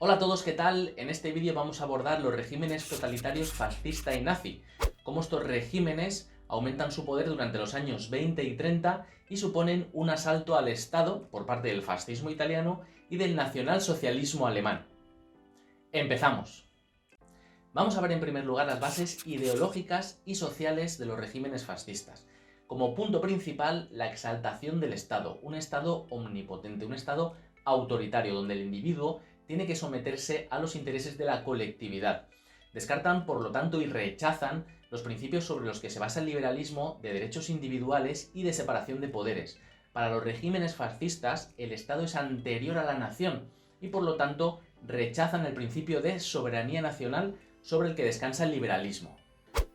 Hola a todos, ¿qué tal? En este vídeo vamos a abordar los regímenes totalitarios fascista y nazi, cómo estos regímenes aumentan su poder durante los años 20 y 30 y suponen un asalto al Estado por parte del fascismo italiano y del nacionalsocialismo alemán. Empezamos. Vamos a ver en primer lugar las bases ideológicas y sociales de los regímenes fascistas. Como punto principal, la exaltación del Estado, un Estado omnipotente, un Estado autoritario, donde el individuo tiene que someterse a los intereses de la colectividad. Descartan, por lo tanto, y rechazan los principios sobre los que se basa el liberalismo de derechos individuales y de separación de poderes. Para los regímenes fascistas, el Estado es anterior a la nación y, por lo tanto, rechazan el principio de soberanía nacional sobre el que descansa el liberalismo.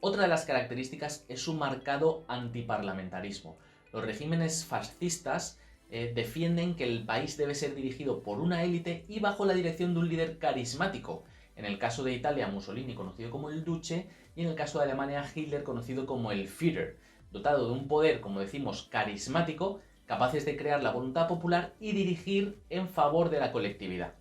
Otra de las características es su marcado antiparlamentarismo. Los regímenes fascistas defienden que el país debe ser dirigido por una élite y bajo la dirección de un líder carismático. En el caso de Italia, Mussolini, conocido como el Duce, y en el caso de Alemania, Hitler, conocido como el Führer, dotado de un poder, como decimos, carismático, capaces de crear la voluntad popular y dirigir en favor de la colectividad.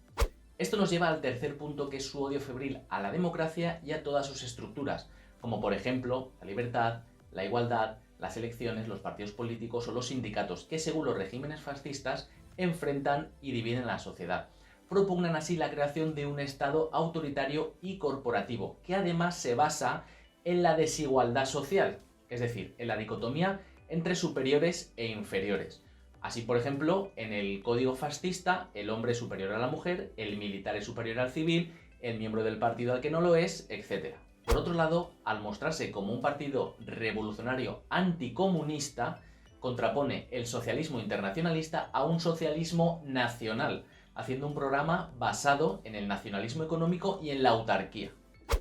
Esto nos lleva al tercer punto, que es su odio febril a la democracia y a todas sus estructuras, como por ejemplo la libertad, la igualdad, las elecciones, los partidos políticos o los sindicatos, que según los regímenes fascistas enfrentan y dividen la sociedad. Propugnan así la creación de un Estado autoritario y corporativo, que además se basa en la desigualdad social, es decir, en la dicotomía entre superiores e inferiores. Así, por ejemplo, en el código fascista, el hombre es superior a la mujer, el militar es superior al civil, el miembro del partido al que no lo es, etc. Por otro lado, al mostrarse como un partido revolucionario anticomunista, contrapone el socialismo internacionalista a un socialismo nacional, haciendo un programa basado en el nacionalismo económico y en la autarquía.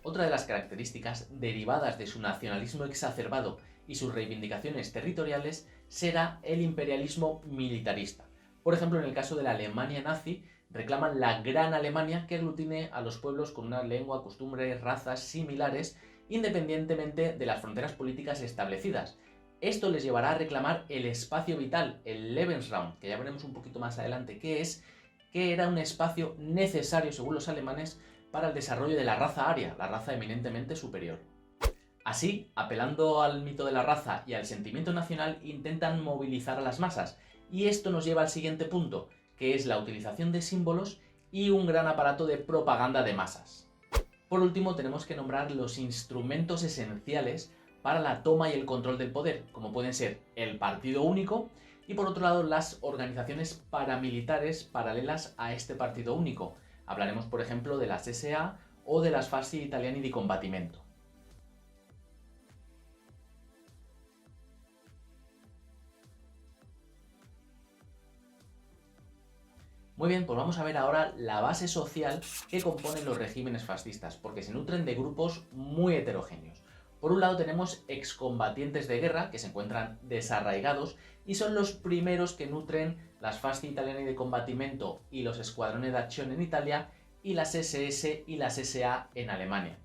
Otra de las características derivadas de su nacionalismo exacerbado y sus reivindicaciones territoriales será el imperialismo militarista. Por ejemplo, en el caso de la Alemania nazi, reclaman la Gran Alemania, que aglutine a los pueblos con una lengua, costumbres, razas similares, independientemente de las fronteras políticas establecidas. Esto les llevará a reclamar el espacio vital, el Lebensraum, que ya veremos un poquito más adelante qué es, que era un espacio necesario, según los alemanes, para el desarrollo de la raza aria, la raza eminentemente superior. Así, apelando al mito de la raza y al sentimiento nacional, intentan movilizar a las masas, y esto nos lleva al siguiente punto, que es la utilización de símbolos y un gran aparato de propaganda de masas. Por último, tenemos que nombrar los instrumentos esenciales para la toma y el control del poder, como pueden ser el partido único y, por otro lado, las organizaciones paramilitares paralelas a este partido único. Hablaremos, por ejemplo, de las SA o de las Fasci Italiani di Combattimento. Muy bien, pues vamos a ver ahora la base social que componen los regímenes fascistas, porque se nutren de grupos muy heterogéneos. Por un lado tenemos excombatientes de guerra, que se encuentran desarraigados y son los primeros que nutren las Fasci Italiani di Combattimento y los Escuadrones d'Azione en Italia y las SS y las SA en Alemania.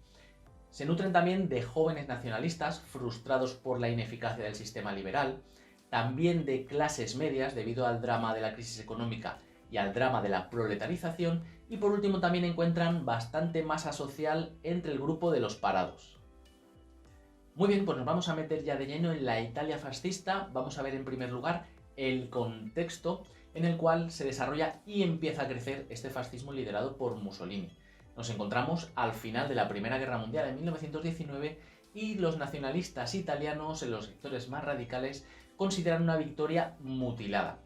Se nutren también de jóvenes nacionalistas frustrados por la ineficacia del sistema liberal, también de clases medias debido al drama de la crisis económica y al drama de la proletarización, y por último también encuentran bastante masa social entre el grupo de los parados. Muy bien, pues nos vamos a meter ya de lleno en la Italia fascista. Vamos a ver en primer lugar el contexto en el cual se desarrolla y empieza a crecer este fascismo liderado por Mussolini. Nos encontramos al final de la Primera Guerra Mundial en 1919 y los nacionalistas italianos, en los sectores más radicales, consideran una victoria mutilada.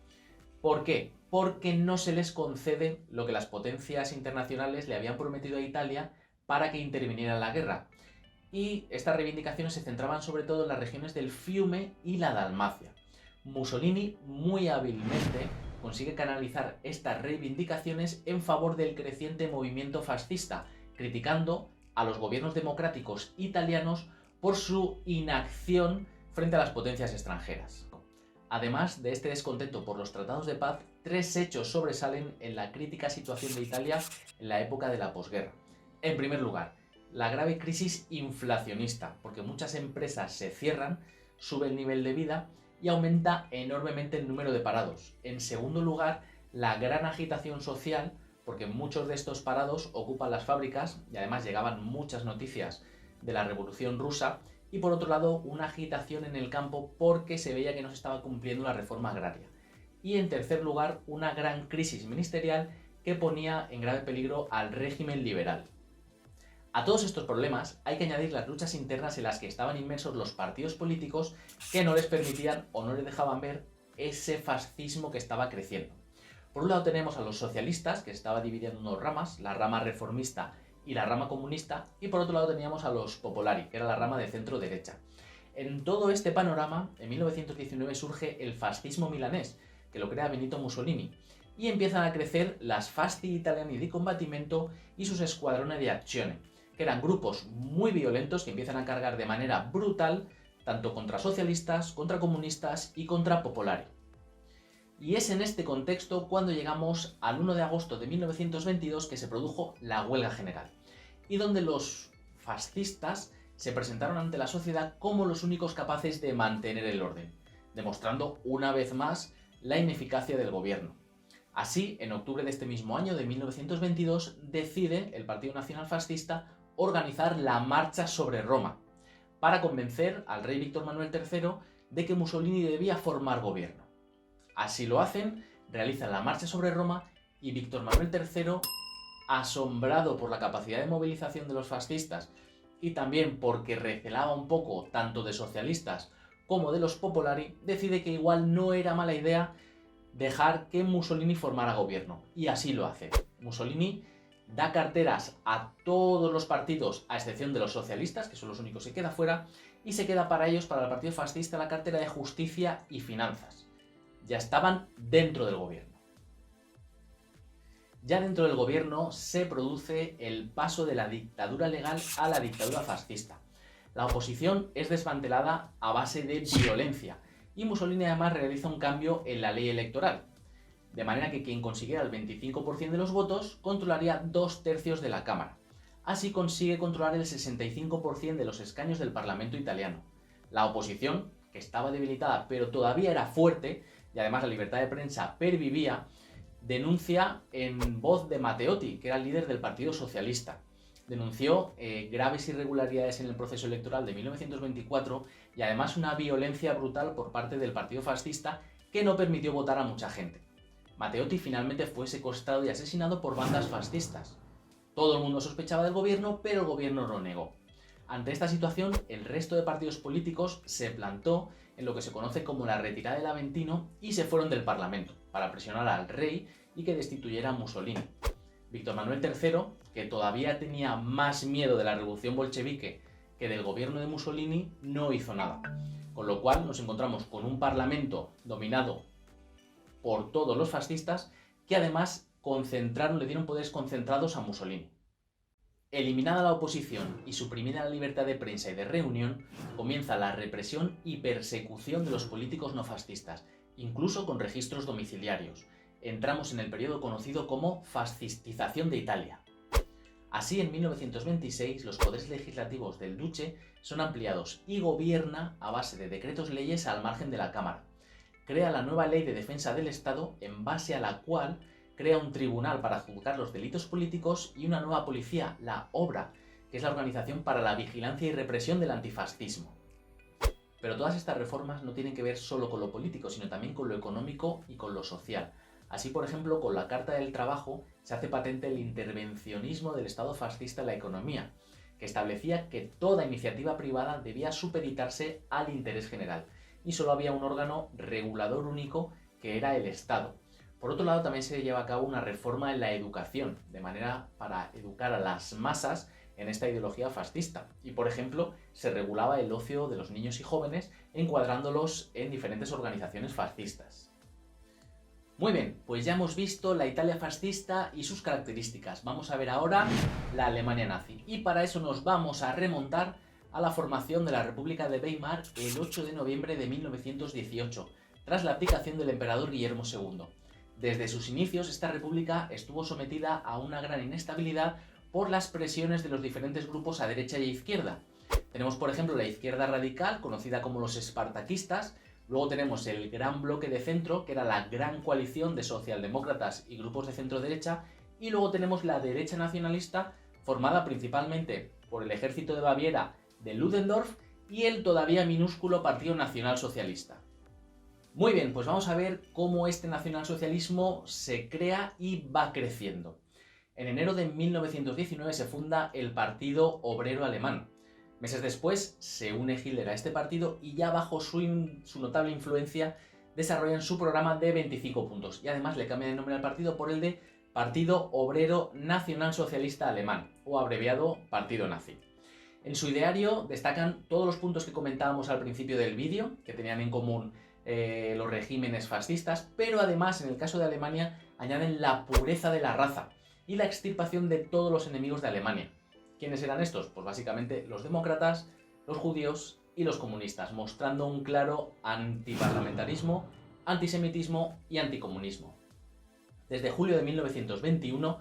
¿Por qué? Porque no se les concede lo que las potencias internacionales le habían prometido a Italia para que interviniera en la guerra. Y estas reivindicaciones se centraban sobre todo en las regiones del Fiume y la Dalmacia. Mussolini, muy hábilmente, consigue canalizar estas reivindicaciones en favor del creciente movimiento fascista, criticando a los gobiernos democráticos italianos por su inacción frente a las potencias extranjeras. Además de este descontento por los tratados de paz, tres hechos sobresalen en la crítica situación de Italia en la época de la posguerra. En primer lugar, la grave crisis inflacionista, porque muchas empresas se cierran, sube el nivel de vida y aumenta enormemente el número de parados. En segundo lugar, la gran agitación social porque muchos de estos parados ocupan las fábricas y además llegaban muchas noticias de la Revolución Rusa, y por otro lado una agitación en el campo porque se veía que no se estaba cumpliendo la reforma agraria. Y en tercer lugar, una gran crisis ministerial que ponía en grave peligro al régimen liberal. A todos estos problemas hay que añadir las luchas internas en las que estaban inmersos los partidos políticos, que no les permitían o no les dejaban ver ese fascismo que estaba creciendo. Por un lado tenemos a los socialistas, que estaba dividiendo en dos ramas, la rama reformista y la rama comunista, y por otro lado teníamos a los popolari, que era la rama de centro derecha. En todo este panorama, en 1919 surge el fascismo milanés, que lo crea Benito Mussolini, y empiezan a crecer las Fasti Italiani di Combattimento y sus Squadrone di Azione, que eran grupos muy violentos que empiezan a cargar de manera brutal tanto contra socialistas, contra comunistas y contra popolari. Y es en este contexto cuando llegamos al 1 de agosto de 1922 que se produjo la huelga general, y donde los fascistas se presentaron ante la sociedad como los únicos capaces de mantener el orden, demostrando una vez más la ineficacia del gobierno. Así, en octubre de este mismo año, de 1922, decide el Partido Nacional Fascista organizar la Marcha sobre Roma, para convencer al rey Víctor Manuel III de que Mussolini debía formar gobierno. Así lo hacen, realizan la Marcha sobre Roma, y Víctor Manuel III, asombrado por la capacidad de movilización de los fascistas y también porque recelaba un poco tanto de socialistas como de los popolari, decide que igual no era mala idea dejar que Mussolini formara gobierno, y así lo hace. Mussolini da carteras a todos los partidos, a excepción de los socialistas, que son los únicos que queda fuera, y se queda para ellos, para el partido fascista, la cartera de Justicia y Finanzas. Ya estaban dentro del gobierno. Ya dentro del gobierno se produce el paso de la dictadura legal a la dictadura fascista. La oposición es desmantelada a base de violencia, y Mussolini además realiza un cambio en la ley electoral, de manera que quien consiguiera el 25% de los votos controlaría 2/3 de la Cámara. Así consigue controlar el 65% de los escaños del Parlamento italiano. La oposición, que estaba debilitada pero todavía era fuerte, y además la libertad de prensa pervivía, denuncia en voz de Matteotti, que era el líder del Partido Socialista. Denunció graves irregularidades en el proceso electoral de 1924 y además una violencia brutal por parte del Partido Fascista que no permitió votar a mucha gente. Matteotti finalmente fue secuestrado y asesinado por bandas fascistas. Todo el mundo sospechaba del gobierno, pero el gobierno lo negó. Ante esta situación, el resto de partidos políticos se plantó en lo que se conoce como la retirada del Aventino y se fueron del Parlamento para presionar al rey y que destituyera a Mussolini. Víctor Manuel III, que todavía tenía más miedo de la revolución bolchevique que del gobierno de Mussolini, no hizo nada. Con lo cual nos encontramos con un parlamento dominado por todos los fascistas que además le dieron poderes concentrados a Mussolini. Eliminada la oposición y suprimida la libertad de prensa y de reunión, comienza la represión y persecución de los políticos no fascistas, incluso con registros domiciliarios. Entramos en el periodo conocido como fascistización de Italia. Así, en 1926, los poderes legislativos del Duce son ampliados y gobierna a base de decretos leyes al margen de la Cámara. Crea la nueva Ley de Defensa del Estado, en base a la cual crea un tribunal para juzgar los delitos políticos y una nueva policía, la Obra, que es la organización para la vigilancia y represión del antifascismo. Pero todas estas reformas no tienen que ver solo con lo político, sino también con lo económico y con lo social. Así, por ejemplo, con la Carta del Trabajo se hace patente el intervencionismo del Estado fascista en la economía, que establecía que toda iniciativa privada debía supeditarse al interés general, y solo había un órgano regulador único, que era el Estado. Por otro lado, también se lleva a cabo una reforma en la educación, de manera para educar a las masas en esta ideología fascista. Y, por ejemplo, se regulaba el ocio de los niños y jóvenes, encuadrándolos en diferentes organizaciones fascistas. Muy bien, pues ya hemos visto la Italia fascista y sus características. Vamos a ver ahora la Alemania nazi. Y para eso nos vamos a remontar a la formación de la República de Weimar el 8 de noviembre de 1918, tras la abdicación del emperador Guillermo II. Desde sus inicios, esta república estuvo sometida a una gran inestabilidad por las presiones de los diferentes grupos a derecha y a izquierda. Tenemos, por ejemplo, la izquierda radical, conocida como los espartaquistas. Luego tenemos el gran bloque de centro, que era la gran coalición de socialdemócratas y grupos de centro-derecha. Y luego tenemos la derecha nacionalista, formada principalmente por el ejército de Baviera de Ludendorff y el todavía minúsculo Partido Nacional Socialista. Muy bien, pues vamos a ver cómo este nacionalsocialismo se crea y va creciendo. En enero de 1919 se funda el Partido Obrero Alemán. Meses después se une Hitler a este partido y ya bajo su notable influencia desarrollan su programa de 25 puntos y además le cambian el nombre al partido por el de Partido Obrero Nacional Socialista Alemán, o abreviado Partido Nazi. En su ideario destacan todos los puntos que comentábamos al principio del vídeo, que tenían en común los regímenes fascistas, pero además en el caso de Alemania añaden la pureza de la raza y la extirpación de todos los enemigos de Alemania. ¿Quiénes eran estos? Pues básicamente los demócratas, los judíos y los comunistas, mostrando un claro antiparlamentarismo, antisemitismo y anticomunismo. Desde julio de 1921,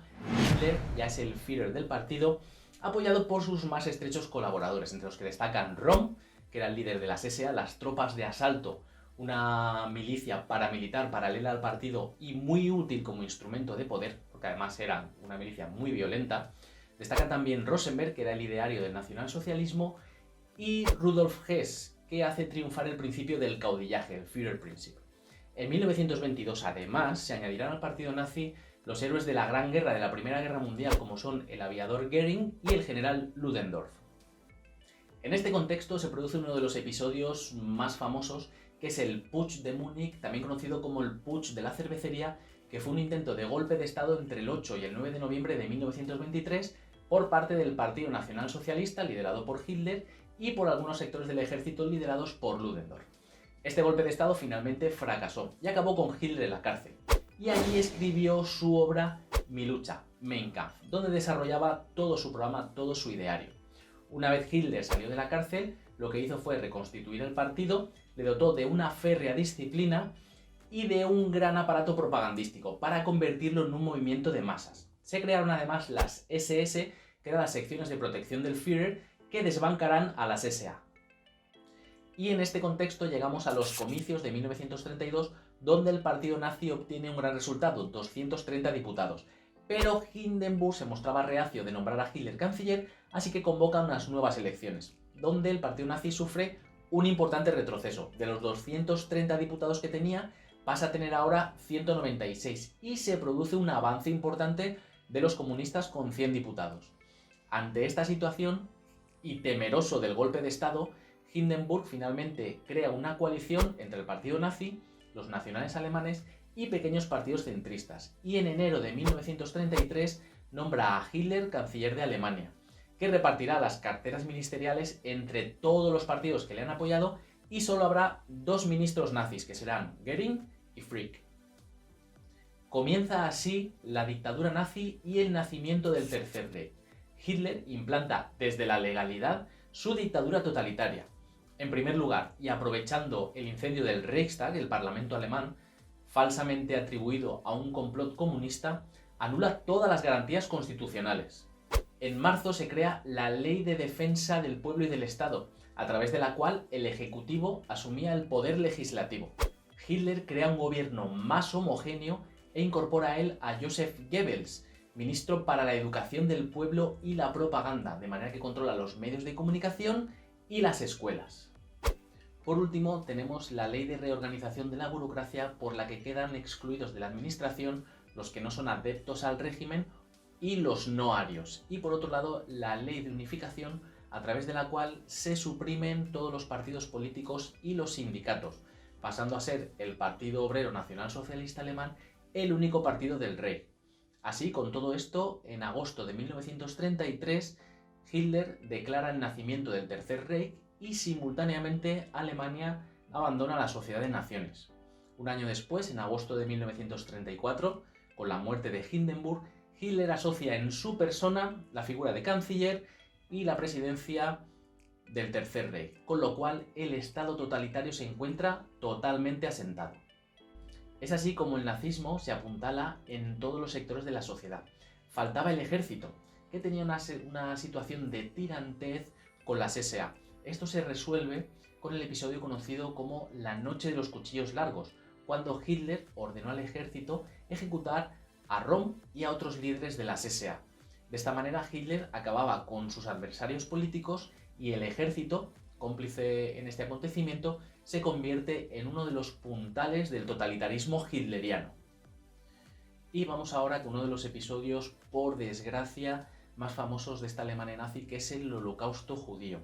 Hitler ya es el Führer del partido, apoyado por sus más estrechos colaboradores, entre los que destacan Röhm, que era el líder de las SA, las tropas de asalto, una milicia paramilitar paralela al partido y muy útil como instrumento de poder, porque además eran una milicia muy violenta. Destacan también Rosenberg, que era el ideario del nacionalsocialismo, y Rudolf Hess, que hace triunfar el principio del caudillaje, el Führerprinzip. En 1922, además, se añadirán al partido nazi los héroes de la Gran Guerra, de la Primera Guerra Mundial, como son el aviador Göring y el general Ludendorff. En este contexto se produce uno de los episodios más famosos, que es el Putsch de Múnich, también conocido como el Putsch de la cervecería, que fue un intento de golpe de Estado entre el 8 y el 9 de noviembre de 1923 por parte del Partido Nacional Socialista, liderado por Hitler, y por algunos sectores del ejército liderados por Ludendorff. Este golpe de Estado finalmente fracasó y acabó con Hitler en la cárcel. Y allí escribió su obra Mi lucha, Mein Kampf, donde desarrollaba todo su programa, todo su ideario. Una vez Hitler salió de la cárcel, lo que hizo fue reconstituir el partido, le dotó de una férrea disciplina y de un gran aparato propagandístico para convertirlo en un movimiento de masas. Se crearon además las SS, que eran las secciones de protección del Führer, que desbancarán a las SA. Y en este contexto llegamos a los comicios de 1932, donde el partido nazi obtiene un gran resultado, 230 diputados. Pero Hindenburg se mostraba reacio de nombrar a Hitler canciller, así que convoca unas nuevas elecciones, donde el partido nazi sufre un importante retroceso. De los 230 diputados que tenía, pasa a tener ahora 196 y se produce un avance importante de los comunistas con 100 diputados. Ante esta situación, y temeroso del golpe de Estado, Hindenburg finalmente crea una coalición entre el partido nazi, los nacionales alemanes y pequeños partidos centristas, y en enero de 1933 nombra a Hitler canciller de Alemania, que repartirá las carteras ministeriales entre todos los partidos que le han apoyado y solo habrá dos ministros nazis, que serán Göring y Frick. Comienza así la dictadura nazi y el nacimiento del Tercer Reich. Hitler implanta desde la legalidad su dictadura totalitaria. En primer lugar, y aprovechando el incendio del Reichstag, el parlamento alemán, falsamente atribuido a un complot comunista, anula todas las garantías constitucionales. En marzo se crea la Ley de Defensa del Pueblo y del Estado, a través de la cual el Ejecutivo asumía el poder legislativo. Hitler crea un gobierno más homogéneo e incorpora a él a Joseph Goebbels, ministro para la educación del pueblo y la propaganda, de manera que controla los medios de comunicación y las escuelas. Por último, tenemos la ley de reorganización de la burocracia, por la que quedan excluidos de la administración los que no son adeptos al régimen y los no arios. Y por otro lado, la ley de unificación, a través de la cual se suprimen todos los partidos políticos y los sindicatos, pasando a ser el Partido Obrero Nacional Socialista Alemán el único partido del rey. Así, con todo esto, en agosto de 1933, Hitler declara el nacimiento del Tercer Reich y simultáneamente Alemania abandona la Sociedad de Naciones. Un año después, en agosto de 1934, con la muerte de Hindenburg, Hitler asocia en su persona la figura de canciller y la presidencia del Tercer Reich, con lo cual el Estado totalitario se encuentra totalmente asentado. Es así como el nazismo se apuntala en todos los sectores de la sociedad. Faltaba el ejército, que tenía una situación de tirantez con las SA. Esto se resuelve con el episodio conocido como la Noche de los Cuchillos Largos, cuando Hitler ordenó al ejército ejecutar a Rom y a otros líderes de las SA. De esta manera Hitler acababa con sus adversarios políticos y el ejército, cómplice en este acontecimiento, se convierte en uno de los puntales del totalitarismo hitleriano. Y vamos ahora con uno de los episodios, por desgracia, más famosos de esta Alemania nazi, que es el Holocausto judío.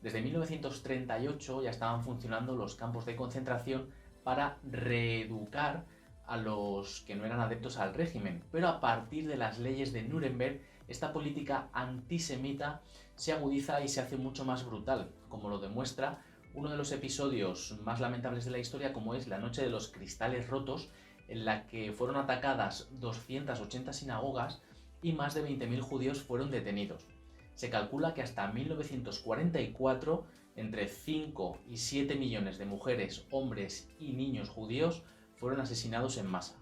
Desde 1938 ya estaban funcionando los campos de concentración para reeducar a los que no eran adeptos al régimen, pero a partir de las leyes de Nuremberg, esta política antisemita se agudiza y se hace mucho más brutal, como lo demuestra uno de los episodios más lamentables de la historia, como es la Noche de los Cristales Rotos, en la que fueron atacadas 280 sinagogas y más de 20.000 judíos fueron detenidos. Se calcula que hasta 1944 entre 5 y 7 millones de mujeres, hombres y niños judíos fueron asesinados en masa.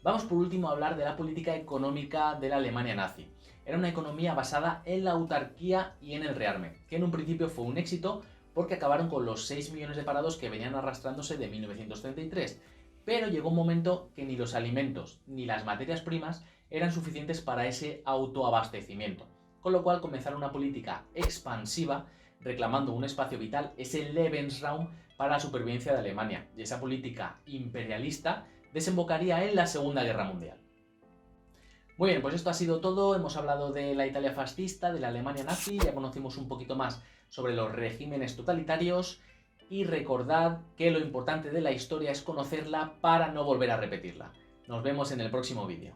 Vamos por último a hablar de la política económica de la Alemania nazi. Era una economía basada en la autarquía y en el rearme, que en un principio fue un éxito porque acabaron con los 6 millones de parados que venían arrastrándose de 1933, pero llegó un momento que ni los alimentos ni las materias primas eran suficientes para ese autoabastecimiento, con lo cual comenzaron una política expansiva reclamando un espacio vital, ese Lebensraum, para la supervivencia de Alemania, y esa política imperialista desembocaría en la Segunda Guerra Mundial. Muy bien, pues esto ha sido todo. Hemos hablado de la Italia fascista, de la Alemania nazi, ya conocimos un poquito más sobre los regímenes totalitarios, y recordad que lo importante de la historia es conocerla para no volver a repetirla. Nos vemos en el próximo vídeo.